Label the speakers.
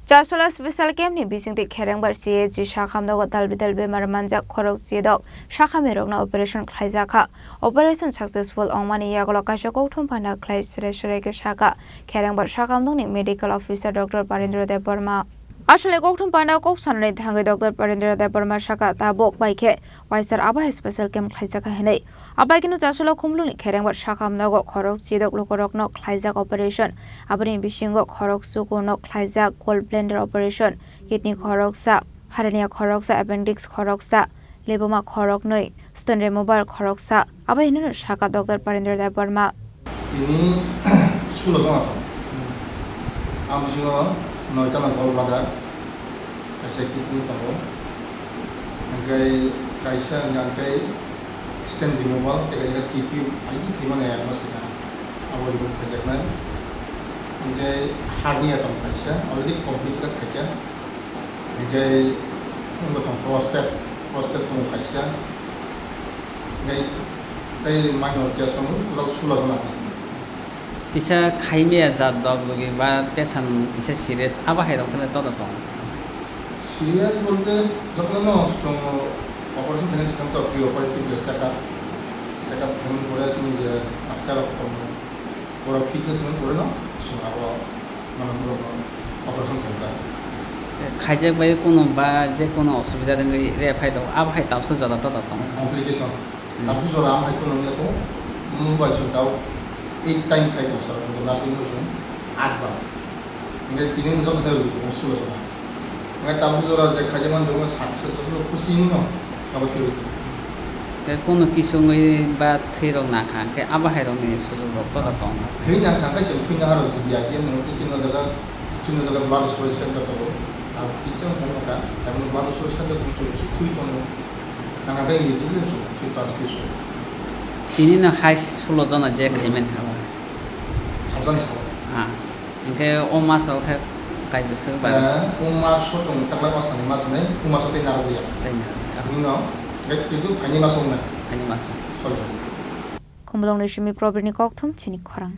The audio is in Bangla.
Speaker 1: Chasola special game ni bising ti khereng bar si ji shakham do dalbidal be marmanjak khorok chidok shakhamerok na operation khlaija kha operation successful ongmani yagolo kaisa kokthum phana khlai sre ke shaka khereng bar shakham dong ni medical officer Dr. Parendra Dev Burma আসলে গৌতম পান্ডা কক সানরে থাঙ্গে ডক্টর পরেন্দ্র দেববর্মা শাখা তাবক বাইকে ওয়াইসার আবা স্পেশাল কেম খাইজাকা হেনে আবাই কিনু চাসলো খুমলুনি খেরেংবার শাখাম নগ খরক চিদক লোকরক ন খাইজাক অপারেশন আবনি বিশিঙ্গ খরক সুকো ন খাইজাক গোল ব্লেন্ডার অপারেশন কিডনি খরক সা হারেনিয়া খরক সা অ্যাপেন্ডিক্স খরক সা লেবোমা খরক নই স্টেন রিমুভার খরক সা আবাই হিনু শাখা ডক্টর পরেন্দ্র দেববর্মা
Speaker 2: তিনি সুলো জমা আমজিও নয়টা গলবাদা kaisa kidney tahu, angkai kaisa angkai stent removal, kaisa kidney, ini gimana ya maksudnya? Awal itu kerjakan, angkai hernia tahu kaisa, already complete kan kerja, angkai untuk prostate tahu kaisa, angkai minor case itu kalau sulah sulah.
Speaker 3: Kisah kaimnya zat dog lagi, bah pesan kisah serius, apa hal yang kena tahu tahu?
Speaker 2: Serius বলতে যখন অপারেশন ফিনিশ করতে তো প্রি অপারেটিভ চেকআপ ফোন করে আসেন যে ডাক্তার ওরা ফিটনেস করে না আবার মানে অপারেশন করতে
Speaker 3: খাইজাক বাই কোনো বা যে কোনো অসুবিধা দङ রে ফাইদো আব হাই তাপসো জদা তো দङ
Speaker 2: কমপ্লিকেশন তাপসো জরা আম হাই কোনো নেকো মোবাইল সুটাও 8 টাইম খাইতো স্যার কিন্তু লাস্ট ইনফেকশন 8 বার মানে 3 দিন জন্য দেব অসুবিধা না তাপসো জরা যে খাইজামান দङ সাকসেস হলো খুশি না আবার ফিরে
Speaker 3: কোনো কিছু বা থৈরক না খা কে আব হাই রং ni সুলু তো দङ
Speaker 2: থৈ না খা কাইছে থৈ না হারো জিয়া যে নং কিছু জায়গা ব্লাড স্টোরেজ সেন্টার তো আর কিচেন কোনটা এবং ব্লাড স্টোরেজ সেন্টার তো থৈ তো না গাই নি দিলে থৈ transfusion
Speaker 3: ini na hai sulo jona je khaimen ha
Speaker 2: সাবধান সাব
Speaker 3: হ্যাঁ ইনকে ও মাস রখে কাই বসে বা
Speaker 2: ও মাস তো তাকলা মাস না মাস নাই ও মাস তে না দিয়া
Speaker 3: তাই না
Speaker 2: আপনি না কিন্তু ফাইনি মাস না
Speaker 3: ani mas
Speaker 2: চলে
Speaker 1: খুমলং নিশমি প্রবৃনি ককথম চিনি খরাং